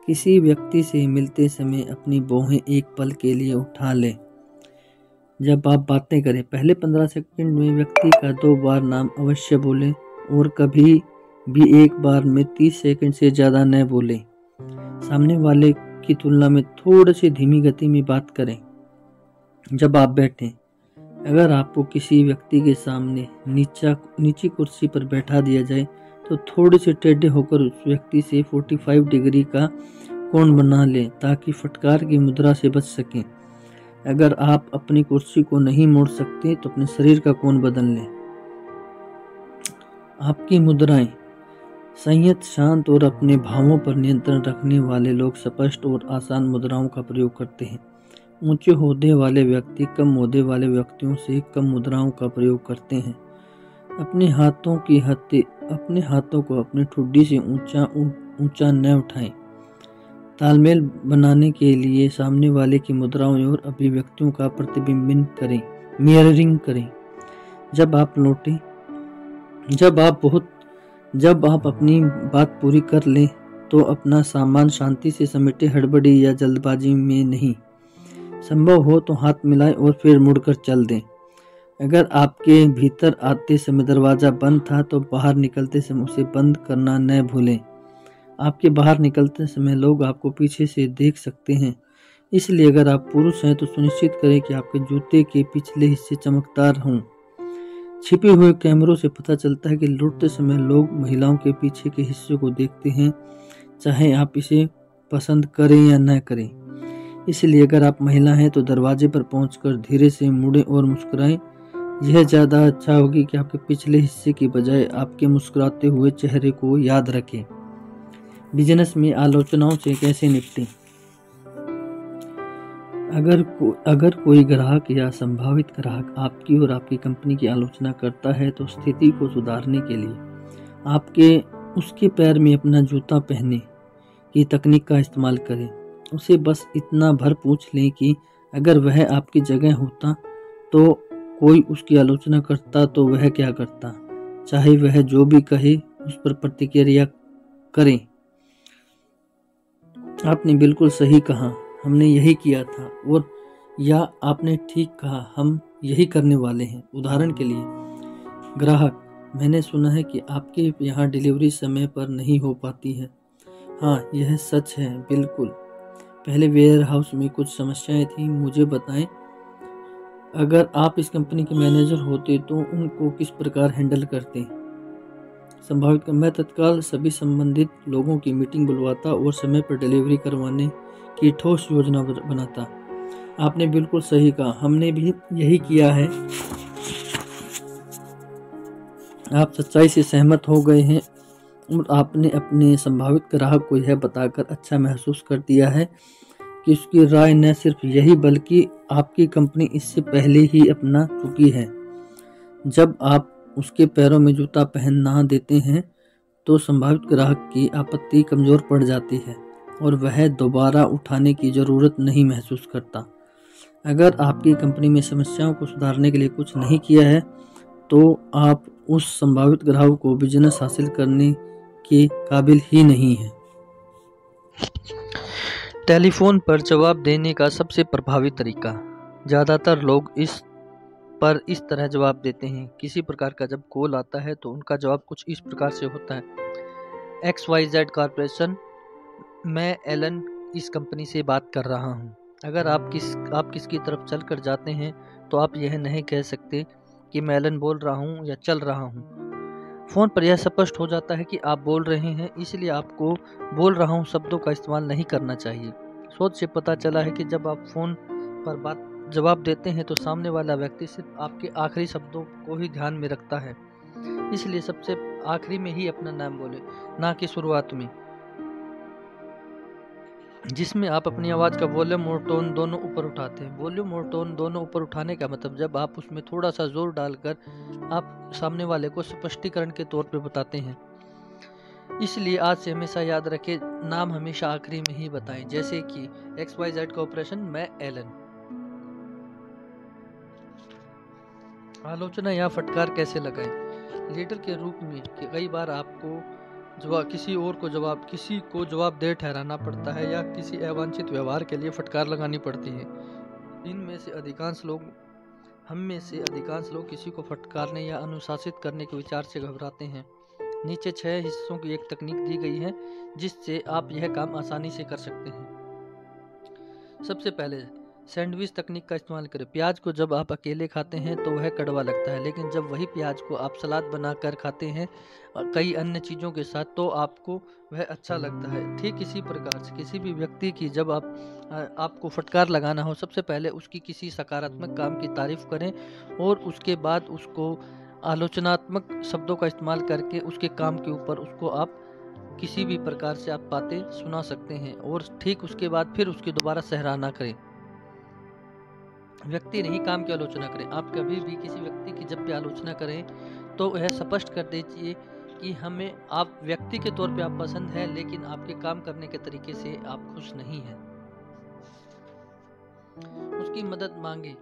किसी व्यक्ति से मिलते समय अपनी भौहें एक पल के लिए उठा लें। जब आप बातें करें, पहले 15 सेकंड में व्यक्ति का 2 बार नाम अवश्य बोलें और कभी भी एक बार में 30 सेकंड से ज़्यादा न बोलें। सामने वाले की तुलना में थोड़ी सी धीमी गति में बात करें। जब आप बैठें, अगर आपको किसी व्यक्ति के सामने नीची कुर्सी पर बैठा दिया जाए तो थोड़े से टेढ़े होकर उस व्यक्ति से 45 डिग्री का कोण बना लें ताकि फटकार की मुद्रा से बच सकें। अगर आप अपनी कुर्सी को नहीं मोड़ सकते तो अपने शरीर का कोण बदल लें। आपकी मुद्राएं, संयत, शांत और अपने भावों पर नियंत्रण रखने वाले लोग स्पष्ट और आसान मुद्राओं का प्रयोग करते हैं। ऊंचे ओहदे वाले व्यक्ति कम ओहदे वाले व्यक्तियों से कम मुद्राओं का प्रयोग करते हैं। अपने हाथों को अपनी ठुड्डी से ऊंचा न उठाएं। तालमेल बनाने के लिए सामने वाले की मुद्राओं और अभिव्यक्तियों का प्रतिबिंबन करें, मिररिंग करें। जब आप अपनी बात पूरी कर लें तो अपना सामान शांति से समेटे, हड़बड़ी या जल्दबाजी में नहीं। संभव हो तो हाथ मिलाएं और फिर मुड़कर चल दें। अगर आपके भीतर आते समय दरवाज़ा बंद था तो बाहर निकलते समय उसे बंद करना न भूलें। आपके बाहर निकलते समय लोग आपको पीछे से देख सकते हैं, इसलिए अगर आप पुरुष हैं तो सुनिश्चित करें कि आपके जूते के पिछले हिस्से चमकदार हों। छिपे हुए कैमरों से पता चलता है कि लुटते समय लोग महिलाओं के पीछे के हिस्से को देखते हैं, चाहे आप इसे पसंद करें या न करें। इसलिए अगर आप महिला हैं तो दरवाजे पर पहुंचकर धीरे से मुड़ें और मुस्कुराएं। यह ज़्यादा अच्छा होगी कि आपके पिछले हिस्से की बजाय आपके मुस्कुराते हुए चेहरे को याद रखें। बिजनेस में आलोचनाओं से कैसे निपटें? अगर कोई ग्राहक या संभावित ग्राहक आपकी और आपकी कंपनी की आलोचना करता है तो स्थिति को सुधारने के लिए उसके पैर में अपना जूता पहनने की तकनीक का इस्तेमाल करें। उसे बस इतना भर पूछ लें कि अगर वह आपकी जगह होता तो कोई उसकी आलोचना करता तो वह क्या करता। चाहे वह जो भी कहे उस पर प्रतिक्रिया करें। आपने बिल्कुल सही कहा, हमने यही किया था, और या आपने ठीक कहा, हम यही करने वाले हैं। उदाहरण के लिए, ग्राहक, मैंने सुना है कि आपके यहाँ डिलीवरी समय पर नहीं हो पाती है। हाँ, यह सच है, बिल्कुल। पहले वेयर हाउस में कुछ समस्याएं थी, मुझे बताएं। अगर आप इस कंपनी के मैनेजर होते तो उनको किस प्रकार हैंडल करते? संभावित, मैं तत्काल सभी संबंधित लोगों की मीटिंग बुलवाता और समय पर डिलीवरी करवाने की ठोस योजना बनाता। आपने बिल्कुल सही कहा, हमने भी यही किया है। आप सच्चाई से सहमत हो गए हैं और आपने अपने संभावित ग्राहक को यह बताकर अच्छा महसूस कर दिया है कि उसकी राय न सिर्फ यही बल्कि आपकी कंपनी इससे पहले ही अपना चुकी है। जब आप उसके पैरों में जूता पहनना देते हैं तो संभावित ग्राहक की आपत्ति कमज़ोर पड़ जाती है और वह दोबारा उठाने की ज़रूरत नहीं महसूस करता। अगर आपकी कंपनी में समस्याओं को सुधारने के लिए कुछ नहीं किया है तो आप उस संभावित ग्राहक को बिजनेस हासिल करने के काबिल ही नहीं है। टेलीफोन पर जवाब देने का सबसे प्रभावी तरीका। ज़्यादातर लोग इस तरह जवाब देते हैं। किसी प्रकार का जब कॉल आता है तो उनका जवाब कुछ इस प्रकार से होता है। XYZ कॉर्पोरेशन, मैं एलन इस कंपनी से बात कर रहा हूँ। अगर आप किसकी तरफ चल कर जाते हैं तो आप यह नहीं कह सकते कि मैं एलन बोल रहा हूँ या चल रहा हूँ। फ़ोन पर यह स्पष्ट हो जाता है कि आप बोल रहे हैं, इसलिए आपको बोल रहा हूँ शब्दों का इस्तेमाल नहीं करना चाहिए। शोध से पता चला है कि जब आप फ़ोन पर बात जवाब देते हैं तो सामने वाला व्यक्ति सिर्फ आपके आखिरी शब्दों को ही ध्यान में रखता है, इसलिए सबसे आखिरी में ही अपना नाम बोले, ना कि शुरुआत में, जिसमें आप अपनी आवाज़ का वॉल्यूम और टोन दोनों ऊपर उठाते हैं। वॉल्यूम और टोन दोनों ऊपर उठाने का मतलब जब आप उसमें थोड़ा सा जोर डालकर आप सामने वाले को स्पष्टीकरण के तौर पे बताते हैं। इसलिए आज से हमेशा याद रखें, नाम हमेशा आखिरी में ही बताएं, जैसे कि XYZ कॉर्पोरेशन, मैं एलन। आलोचना या फटकार कैसे लगाएं? लीडर के रूप में कई बार आपको किसी को जवाबदेह ठहराना पड़ता है या किसी अवांछित व्यवहार के लिए फटकार लगानी पड़ती है। हम में से अधिकांश लोग किसी को फटकारने या अनुशासित करने के विचार से घबराते हैं। नीचे 6 हिस्सों की एक तकनीक दी गई है जिससे आप यह काम आसानी से कर सकते हैं। सबसे पहले सैंडविच तकनीक का इस्तेमाल करें। प्याज को जब आप अकेले खाते हैं तो वह कड़वा लगता है, लेकिन जब वही प्याज को आप सलाद बनाकर खाते हैं कई अन्य चीज़ों के साथ तो आपको वह अच्छा लगता है। ठीक इसी प्रकार से किसी भी व्यक्ति की जब आपको फटकार लगाना हो, सबसे पहले उसकी किसी सकारात्मक काम की तारीफ करें और उसके बाद उसको आलोचनात्मक शब्दों का इस्तेमाल करके उसके काम के ऊपर उसको आप किसी भी प्रकार से आप बातें सुना सकते हैं और ठीक उसके बाद फिर उसकी दोबारा सराहना करें। व्यक्ति नहीं, काम की आलोचना करें। आप कभी भी किसी व्यक्ति की जब भी आलोचना करें तो यह स्पष्ट कर दीजिए कि हमें आप व्यक्ति के तौर पे आप पसंद है, लेकिन आपके काम करने के तरीके से आप खुश नहीं हैं। उसकी मदद मांगे।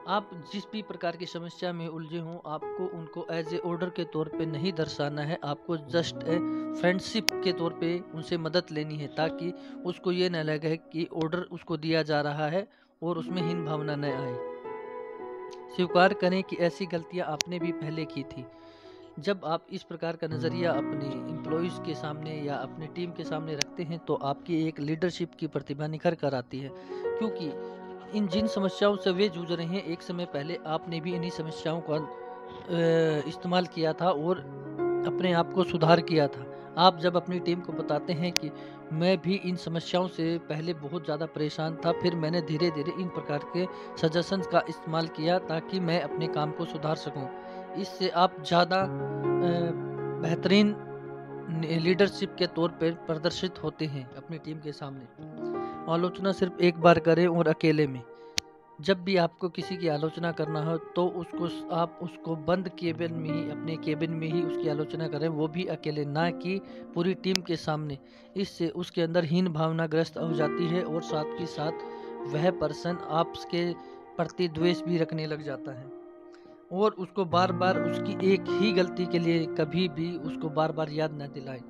आप जिस भी प्रकार की समस्या में उलझे हों, आपको उनको एज ए ऑर्डर के तौर पे नहीं दर्शाना है, आपको जस्ट ए फ्रेंडशिप के तौर पे उनसे मदद लेनी है, ताकि उसको ये न लगे कि ऑर्डर उसको दिया जा रहा है और उसमें हीन भावना न आए। स्वीकार करें कि ऐसी गलतियां आपने भी पहले की थी। जब आप इस प्रकार का नज़रिया अपने एम्प्लॉयज़ के सामने या अपनी टीम के सामने रखते हैं तो आपकी एक लीडरशिप की प्रतिभा निखर कर आती है, क्योंकि जिन समस्याओं से वे जूझ रहे हैं, एक समय पहले आपने भी इन्हीं समस्याओं का इस्तेमाल किया था और अपने आप को सुधार किया था। आप जब अपनी टीम को बताते हैं कि मैं भी इन समस्याओं से पहले बहुत ज़्यादा परेशान था, फिर मैंने धीरे धीरे इन प्रकार के सजेशंस का इस्तेमाल किया ताकि मैं अपने काम को सुधार सकूं। इससे आप ज़्यादा बेहतरीन लीडरशिप के तौर पर प्रदर्शित होते हैं अपनी टीम के सामने। आलोचना सिर्फ एक बार करें और अकेले में। जब भी आपको किसी की आलोचना करना हो तो आप उसको बंद केबिन में ही, अपने केबिन में ही उसकी आलोचना करें, वो भी अकेले, ना कि पूरी टीम के सामने। इससे उसके अंदर हीन भावना ग्रस्त हो जाती है और साथ के साथ वह पर्सन आपके प्रति द्वेष भी रखने लग जाता है और उसको बार बार उसकी एक ही गलती के लिए कभी भी उसको बार बार याद न दिलाएं।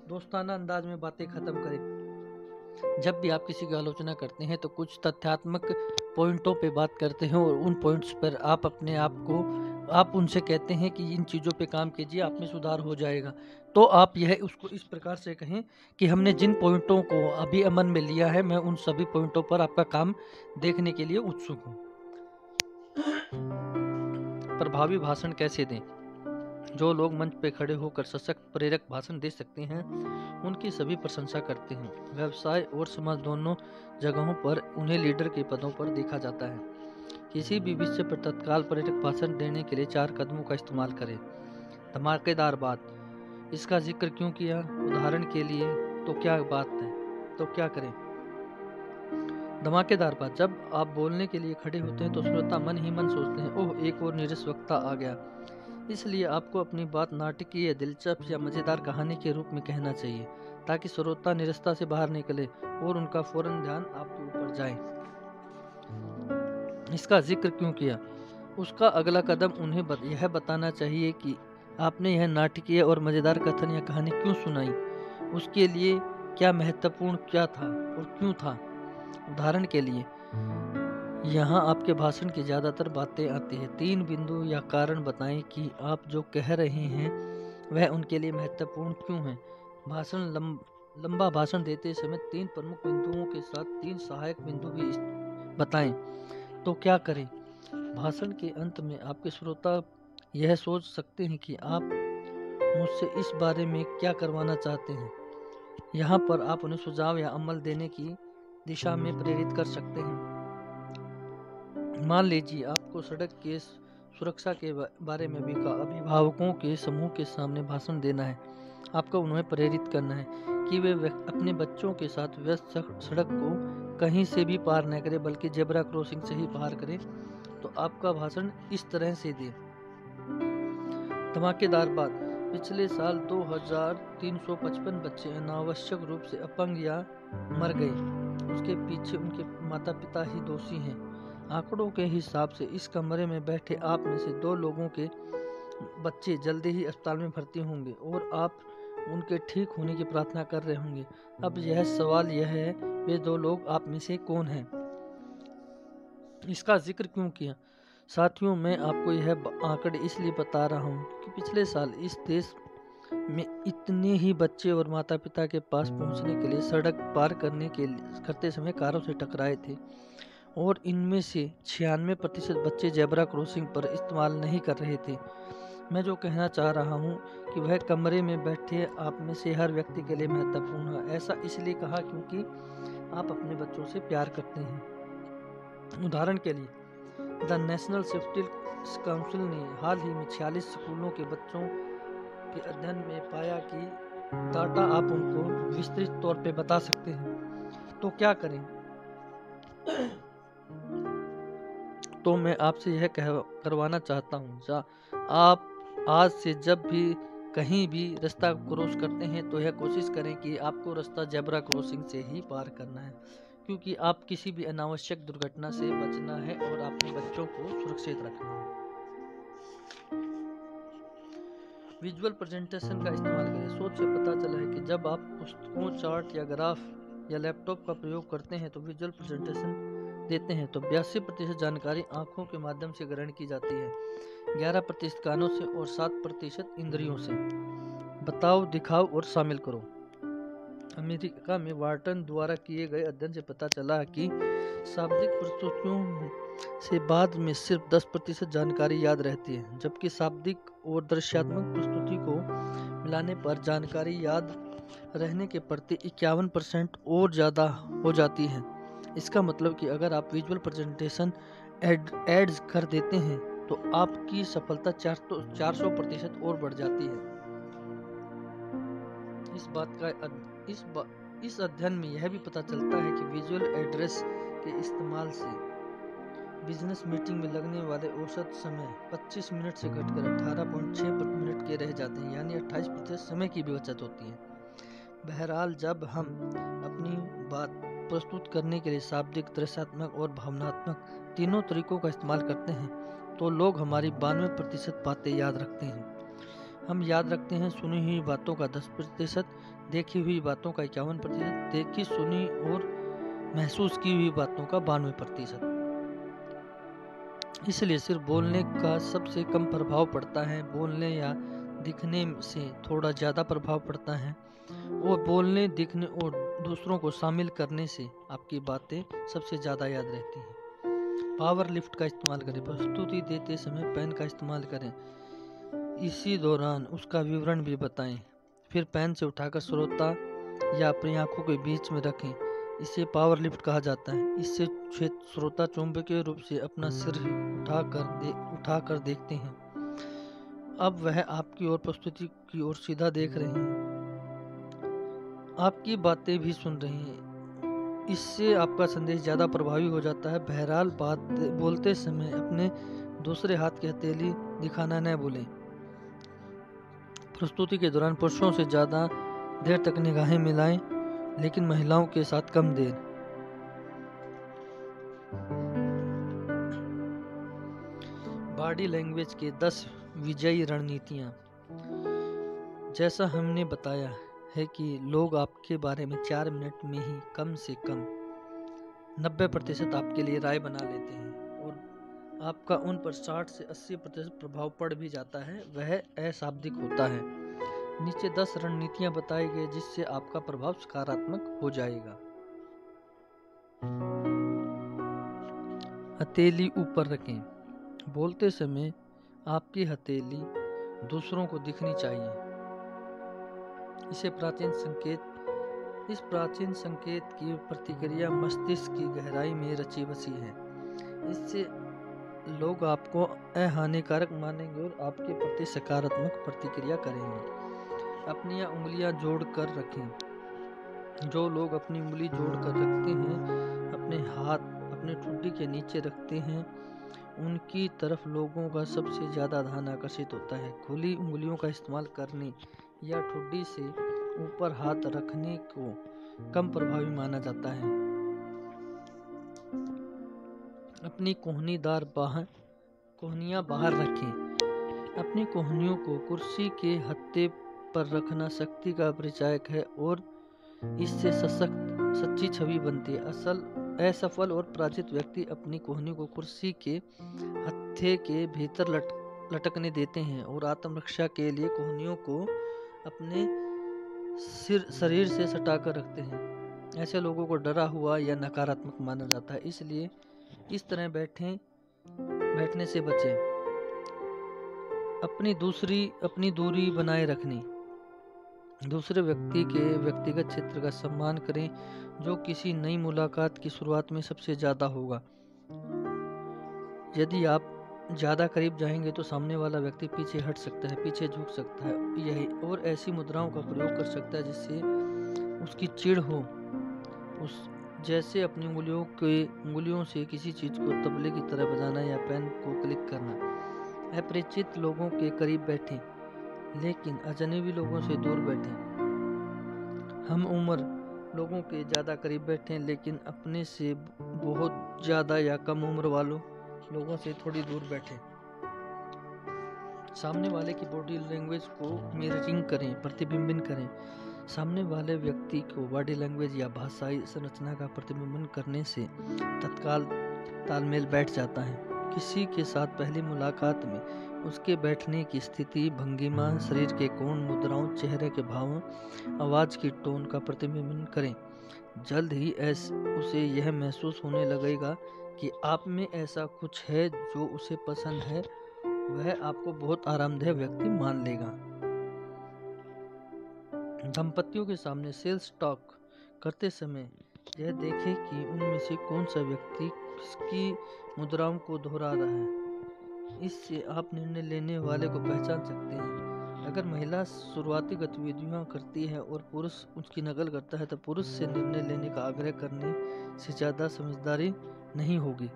दोस्ताना अंदाज में बातें खत्म करें। जब भी आप किसी की आलोचना करते हैं तो कुछ तथ्यात्मक पॉइंटों पे बात करते हैं और उन पॉइंट्स पर आप उनसे कहते हैं कि इन चीज़ों पे काम कीजिए, आप में सुधार हो जाएगा। तो आप यह उसको इस प्रकार से कहें कि हमने जिन पॉइंटों को अभी अमल में लिया है, मैं उन सभी पॉइंटों पर आपका काम देखने के लिए उत्सुक हूँ। प्रभावी भाषण कैसे दें? जो लोग मंच पे खड़े होकर सशक्त प्रेरक भाषण दे सकते हैं उनकी सभी प्रशंसा करते हैं। व्यवसाय और समाज दोनों जगहों पर उन्हें लीडर के पदों पर देखा जाता है। किसी भी विषय पर तत्काल प्रेरक भाषण देने के लिए 4 कदमों का इस्तेमाल करें। धमाकेदार बात, इसका जिक्र क्यों किया? उदाहरण के लिए, तो क्या बात है, तो क्या करें? धमाकेदार बात, जब आप बोलने के लिए खड़े होते हैं तो श्रोता मन ही मन सोचते हैं, ओह एक और नीरस वक्ता आ गया। इसलिए आपको अपनी बात नाटकीय, दिलचस्प या मज़ेदार कहानी के रूप में कहना चाहिए ताकि श्रोता निरस्ता से बाहर निकले और उनका फौरन ध्यान आपके ऊपर जाए। इसका जिक्र क्यों किया? उसका अगला कदम उन्हें यह बताना चाहिए कि आपने यह नाटकीय और मज़ेदार कथन या कहानी क्यों सुनाई, उसके लिए क्या महत्वपूर्ण क्या था और क्यों था। उदाहरण के लिए, यहाँ आपके भाषण की ज़्यादातर बातें आती हैं। 3 बिंदु या कारण बताएं कि आप जो कह रहे हैं वह उनके लिए महत्वपूर्ण क्यों है। लंबा भाषण देते समय 3 प्रमुख बिंदुओं के साथ 3 सहायक बिंदु भी बताएं। तो क्या करें? भाषण के अंत में आपके श्रोता यह सोच सकते हैं कि आप मुझसे इस बारे में क्या करवाना चाहते हैं। यहाँ पर आप उन्हें सुझाव या अमल देने की दिशा में प्रेरित कर सकते हैं। मान लीजिए आपको सड़क के सुरक्षा के बारे में भी अभिभावकों के समूह के सामने भाषण देना है। आपको उन्हें प्रेरित करना है कि वे अपने बच्चों के साथ व्यस्त सड़क को कहीं से भी पार न करें, बल्कि जेब्रा क्रॉसिंग से ही पार करें। तो आपका भाषण इस तरह से दें। धमाकेदार बात, पिछले साल 2355 बच्चे अनावश्यक रूप से अपंग या मर गए। उसके पीछे उनके माता पिता ही दोषी हैं। आंकड़ों के हिसाब से इस कमरे में बैठे आप में से 2 लोगों के बच्चे जल्दी ही अस्पताल में भर्ती होंगे और आप उनके ठीक होने की प्रार्थना कर रहे होंगे। अब यह सवाल यह है, वे 2 लोग आप में से कौन हैं? इसका जिक्र क्यों किया? साथियों, मैं आपको यह आंकड़े इसलिए बता रहा हूँ कि पिछले साल इस देश में इतने ही बच्चे और माता पिता के पास पहुँचने के लिए सड़क पार करते समय कारों से टकराए थे और इनमें से 96% बच्चे जेब्रा क्रॉसिंग पर इस्तेमाल नहीं कर रहे थे। मैं जो कहना चाह रहा हूँ कि वह कमरे में बैठे आप में से हर व्यक्ति के लिए महत्वपूर्ण है। ऐसा इसलिए कहा क्योंकि आप अपने बच्चों से प्यार करते हैं। उदाहरण के लिए, द नेशनल सेफ्टी काउंसिल ने हाल ही में 46 स्कूलों के बच्चों के अध्ययन में पाया कि डाटा आप उनको विस्तृत तौर पे बता सकते हैं। तो क्या करें? तो मैं आपसे यह करवाना चाहता हूँ, आप आज से जब भी कहीं भी रास्ता क्रॉस करते हैं तो यह कोशिश करें कि आपको रास्ता जेब्रा क्रॉसिंग से ही पार करना है, क्योंकि आप किसी भी अनावश्यक दुर्घटना से बचना है और अपने बच्चों को सुरक्षित रखना है। विजुअल प्रेजेंटेशन का इस्तेमाल करें। शोध से पता चला है कि जब आप पुस्तकों, चार्ट या ग्राफ या लैपटॉप का प्रयोग करते हैं तो विजुअल प्रेजेंटेशन देते हैं तो 82% जानकारी आंखों के माध्यम से ग्रहण की जाती है, 11% कानों से और 7% इंद्रियों से। बताओ, दिखाओ और शामिल करो। अमेरिका में वार्टन द्वारा किए गए अध्ययन से पता चला कि शाब्दिक प्रस्तुतियों से बाद में सिर्फ 10% जानकारी याद रहती है, जबकि शाब्दिक और दृश्यात्मक प्रस्तुति को मिलाने पर जानकारी याद रहने के प्रति 51% और ज़्यादा हो जाती है। इसका मतलब कि अगर आप विजुअल प्रेजेंटेशन एड्स कर देते हैं तो आपकी सफलता 400% और बढ़ जाती है। इस अध्ययन में यह भी पता चलता है कि विजुअल एड्रेस के इस्तेमाल से बिजनेस मीटिंग में लगने वाले औसत समय 25 मिनट से घटकर 18.6 मिनट के रह जाते हैं, यानी 28% समय की भी बचत होती है। बहरहाल, जब हम अपनी बात प्रस्तुत करने के लिए शाब्दिक, दृश्यात्मक और भावनात्मक तीनों तरीकों का इस्तेमाल करते हैं तो लोग हमारी 92% बातें याद रखते हैं। हम याद रखते हैं सुनी हुई बातों का 10%, देखी हुई बातों का 51%, देखी, सुनी और महसूस की हुई बातों का 92%। इसलिए सिर्फ बोलने का सबसे कम प्रभाव पड़ता है, बोलने या दिखने से थोड़ा ज़्यादा प्रभाव पड़ता है, और बोलने, दिखने और दूसरों को शामिल करने से आपकी बातें सबसे ज़्यादा याद रहती हैं। पावर लिफ्ट का इस्तेमाल करें। प्रस्तुति देते समय पेन का इस्तेमाल करें। इसी दौरान उसका विवरण भी बताएं। फिर पेन से उठाकर श्रोता या अपनी आंखों के बीच में रखें। इसे पावर लिफ्ट कहा जाता है। इससे श्रोता चुंबकीय रूप से अपना सिर उठाकर देखते हैं। अब वह आपकी ओर, प्रस्तुति की ओर सीधा देख रहे हैं, आपकी बातें भी सुन रहे हैं। इससे आपका संदेश ज़्यादा प्रभावी हो जाता है। बहरहाल, बोलते समय अपने दूसरे हाथ की हथेली दिखाना न भूलें। प्रस्तुति के दौरान पुरुषों से ज़्यादा देर तक निगाहें मिलाएं, लेकिन महिलाओं के साथ कम देर। बॉडी लैंग्वेज के 10 विजयी रणनीतियाँ। जैसा हमने बताया है कि लोग आपके बारे में 4 मिनट में ही कम से कम 90% आपके लिए राय बना लेते हैं और आपका उन पर 60 से 80% प्रभाव पड़ भी जाता है। वह अशाब्दिक होता है। नीचे 10 रणनीतियाँ बताई गई जिससे आपका प्रभाव सकारात्मक हो जाएगा। हथेली ऊपर रखें। बोलते समय आपकी हथेली दूसरों को दिखनी चाहिए। इस प्राचीन संकेत की प्रतिक्रिया मस्तिष्क की गहराई में रची बसी है। इससे लोग आपको अहानिकारक मानेंगे और आपके प्रति सकारात्मक प्रतिक्रिया करेंगे। अपनी उंगलियां जोड़ कर रखें। जो लोग अपनी उंगली जोड़ कर रखते हैं, अपने हाथ अपने ठुड्डी के नीचे रखते हैं, उनकी तरफ लोगों का सबसे ज़्यादा ध्यान आकर्षित होता है। खुली उंगलियों का इस्तेमाल करने या ठुड्डी से ऊपर हाथ रखने को कम प्रभावी माना जाता है। अपनी कोहनियां बाहर रखें। अपनी कोहनियों को कुर्सी के हत्थे पर रखना शक्ति का परिचायक है और इससे सच्ची छवि बनती है। असफल और पराजित व्यक्ति अपनी कोहनी को कुर्सी के हत्थे के भीतर लटकने देते हैं और आत्मरक्षा के लिए कोहनियों को अपने शरीर से सटाकर रखते हैं। ऐसे लोगों को डरा हुआ या नकारात्मक माना जाता है, इसलिए इस तरह बैठने से बचें। अपनी दूरी बनाए रखनी। दूसरे व्यक्ति के व्यक्तिगत क्षेत्र का सम्मान करें, जो किसी नई मुलाकात की शुरुआत में सबसे ज्यादा होगा। यदि आप ज्यादा करीब जाएंगे तो सामने वाला व्यक्ति पीछे हट सकता है, पीछे झुक सकता है, यही और ऐसी मुद्राओं का प्रयोग कर सकता है जिससे उसकी चिढ़ हो। जैसे अपनी उंगलियों से किसी चीज को तबले की तरह बजाना या पेन को क्लिक करना। अपरिचित लोगों के करीब बैठें, लेकिन अजनबी लोगों से दूर बैठें। हम उम्र लोगों के ज़्यादा करीब बैठें, लेकिन अपने से बहुत ज़्यादा या कम उम्र वालों लोगों से थोड़ी दूर बैठें। सामने वाले की बॉडी लैंग्वेज को मिररिंग करें, प्रतिबिंबित करें। सामने वाले व्यक्ति को बॉडी लैंग्वेज या भाषाई संरचना का प्रतिबिंबन करने से तत्काल तालमेल बैठ जाता है। किसी के साथ पहली मुलाकात में उसके बैठने की स्थिति, भंगिमा, शरीर के कोण, मुद्राओं, चेहरे के भावों, आवाज की टोन का प्रतिबिंबन करें। जल्द ही उसे यह महसूस होने लगेगा कि आप में ऐसा कुछ है जो उसे पसंद है। वह आपको बहुत आरामदेह व्यक्ति मान लेगा। दंपतियों के सामने सेल्स टॉक करते समय यह देखें कि उनमें से कौन सा व्यक्ति किसकी मुद्राओं को दोहरा रहा है। इससे आप निर्णय लेने वाले को पहचान सकते हैं। अगर महिला शुरुआती गतिविधियां करती है और पुरुष उसकी नकल करता है तो पुरुष से निर्णय लेने का आग्रह करने से ज़्यादा समझदारी नहीं होगी।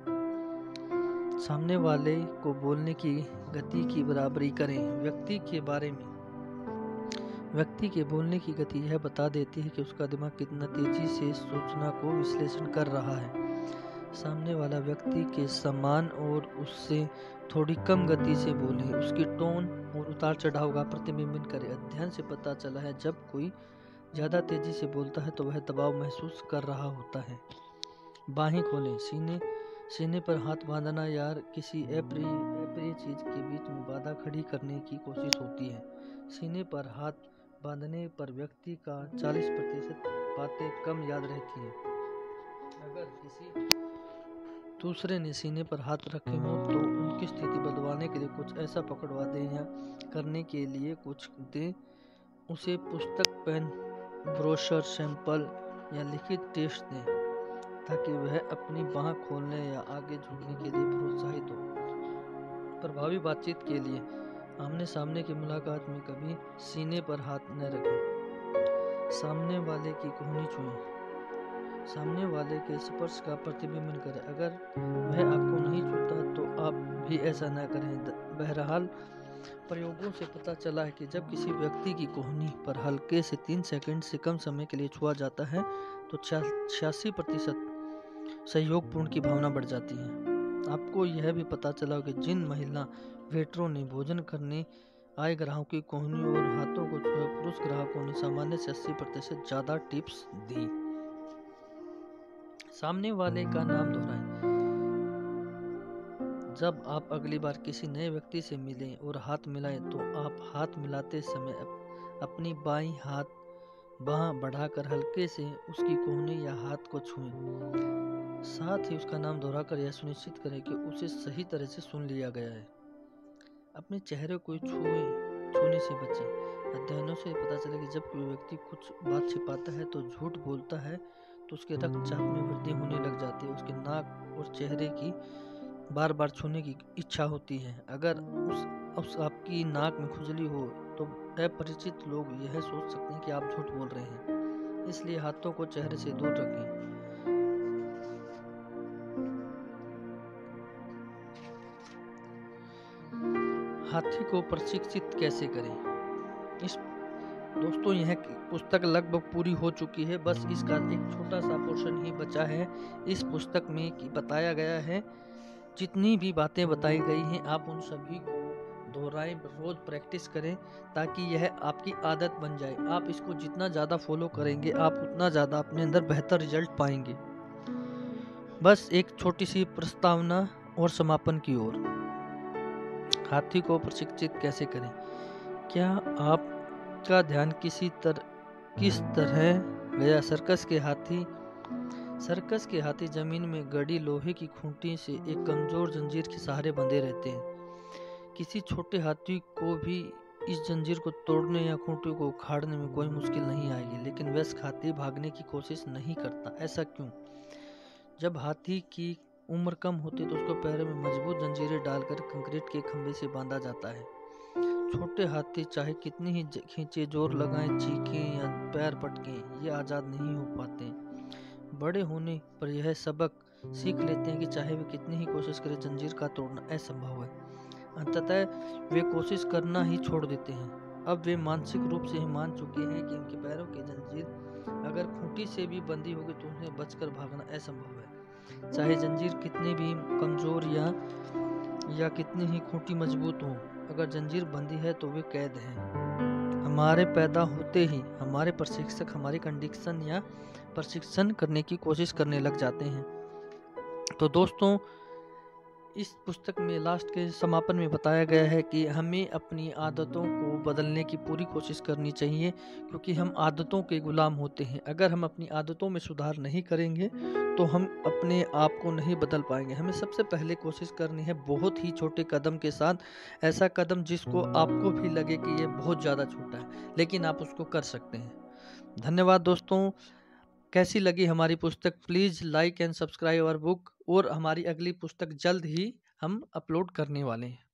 सामने वाले को बोलने की गति की बराबरी करें। व्यक्ति के बोलने की गति यह बता देती है कि उसका दिमाग कितना तेजी से सूचना को विश्लेषण कर रहा है। सामने वाला व्यक्ति के समान और उससे थोड़ी कम गति से बोले। उसकी टोन और उतार चढ़ाव का प्रतिबिंबित करें। अध्ययन से पता चला है जब कोई ज़्यादा तेजी से बोलता है तो वह दबाव महसूस कर रहा होता है। बाहें खोलें। सीने पर हाथ बांधना या किसी अप्रिय चीज के बीच में बाधा खड़ी करने की कोशिश होती है। सीने पर हाथ बांधने पर व्यक्ति का 40% बातें कम याद रहती हैं। अगर किसी दूसरे ने सीने पर हाथ रखे हो तो उनकी स्थिति बदलवाने के लिए कुछ ऐसा पकड़वा दें या करने के लिए कुछ दें। उसे पुस्तक, पेन, ब्रोशर, सैंपल या लिखित टेस्ट दें ताकि वह अपनी बाह खोलने या आगे झुकने के लिए प्रोत्साहित हो। प्रभावी बातचीत के लिए आमने सामने की मुलाकात में कभी सीने पर हाथ न रखें। सामने वाले की कोहनी छुएं। सामने वाले के स्पर्श का प्रतिबिंबन करें। अगर वह आपको नहीं छूता तो आप भी ऐसा न करें। बहरहाल प्रयोगों से पता चला है कि जब किसी व्यक्ति की कोहनी पर हल्के से 3 सेकंड से कम समय के लिए छुआ जाता है तो 86% सहयोगपूर्ण की भावना बढ़ जाती है। आपको यह भी पता चला कि जिन महिला वेटरों ने भोजन करने आए ग्राहकों की कोहनी और हाथों को छुए, पुरुष ग्राहकों ने सामान्य से 80% ज्यादा टिप्स दी। सामने वाले का नाम दोहराएं। जब आप अगली बार किसी नए व्यक्ति से मिलें और हाथ मिलाएं तो आप हाथ मिलाते समय अपनी बाईं बाह बढ़ाकर हल्के से उसकी कोहनी या हाथ को छुएं। साथ ही उसका नाम दोहराकर यह सुनिश्चित करें कि उसे सही तरह से सुन लिया गया है। अपने चेहरे को छूने से बचें। अध्ययनों से पता चला कि जब कोई व्यक्ति कुछ बात छिपाता है तो झूठ बोलता है तो उसके रक्तचाप में वृद्धि होने लग जाती है। उसके नाक और चेहरे की बार बार छूने की इच्छा होती है। अगर उस आपकी नाक में खुजली हो तो अपरिचित लोग यह सोच सकते हैं कि आप झूठ बोल रहे हैं, इसलिए हाथों को चेहरे से दूर रखें। हाथी को प्रशिक्षित कैसे करें। दोस्तों यह पुस्तक लगभग पूरी हो चुकी है, बस इसका एक छोटा सा पोर्शन ही बचा है। इस पुस्तक में बताया गया है, जितनी भी बातें बताई गई हैं आप उन सभी को दोहराएं, रोज प्रैक्टिस करें ताकि यह आपकी आदत बन जाए। आप इसको जितना ज़्यादा फॉलो करेंगे आप उतना ज़्यादा अपने अंदर बेहतर रिजल्ट पाएंगे। बस एक छोटी सी प्रस्तावना और समापन की ओर। हाथी को प्रशिक्षित कैसे करें। क्या आपका ध्यान किस तरह गया। सर्कस के हाथी जमीन में गड़ी लोहे की खूंटी से एक कमजोर जंजीर के सहारे बंधे रहते हैं। किसी छोटे हाथी को भी इस जंजीर को तोड़ने या खूंटी को उखाड़ने में कोई मुश्किल नहीं आएगी, लेकिन वयस्क हाथी भागने की कोशिश नहीं करता। ऐसा क्यों। जब हाथी की उम्र कम होती तो उसको पैरों में मजबूत जंजीरें डालकर कंक्रीट के खंभे से बांधा जाता है। छोटे हाथी चाहे कितनी ही खींचे, जोर लगाएं, चीखें या पैर पटकें, ये आज़ाद नहीं हो पाते। बड़े होने पर यह सबक सीख लेते हैं कि चाहे वे कितनी ही कोशिश करें, जंजीर का तोड़ना असंभव है। अंततः वे कोशिश करना ही छोड़ देते हैं। अब वे मानसिक रूप से ही मान चुके हैं कि उनके पैरों की जंजीर अगर खूंटी से भी बंधी होगी तो उन्हें बचकर भागना असंभव है। चाहे जंजीर कितनी भी कमजोर या कितनी ही खूंटी मजबूत हो, अगर जंजीर बंधी है तो वे कैद हैं। हमारे पैदा होते ही हमारे प्रशिक्षक हमारी कंडीशन या प्रशिक्षण करने की कोशिश करने लग जाते हैं। तो दोस्तों इस पुस्तक में लास्ट के समापन में बताया गया है कि हमें अपनी आदतों को बदलने की पूरी कोशिश करनी चाहिए, क्योंकि हम आदतों के गुलाम होते हैं। अगर हम अपनी आदतों में सुधार नहीं करेंगे तो हम अपने आप को नहीं बदल पाएंगे। हमें सबसे पहले कोशिश करनी है बहुत ही छोटे कदम के साथ, ऐसा कदम जिसको आपको भी लगे कि ये बहुत ज़्यादा छोटा है, लेकिन आप उसको कर सकते हैं। धन्यवाद दोस्तों। कैसी लगी हमारी पुस्तक, please like and subscribe our book. और हमारी अगली पुस्तक जल्द ही हम अपलोड करने वाले हैं।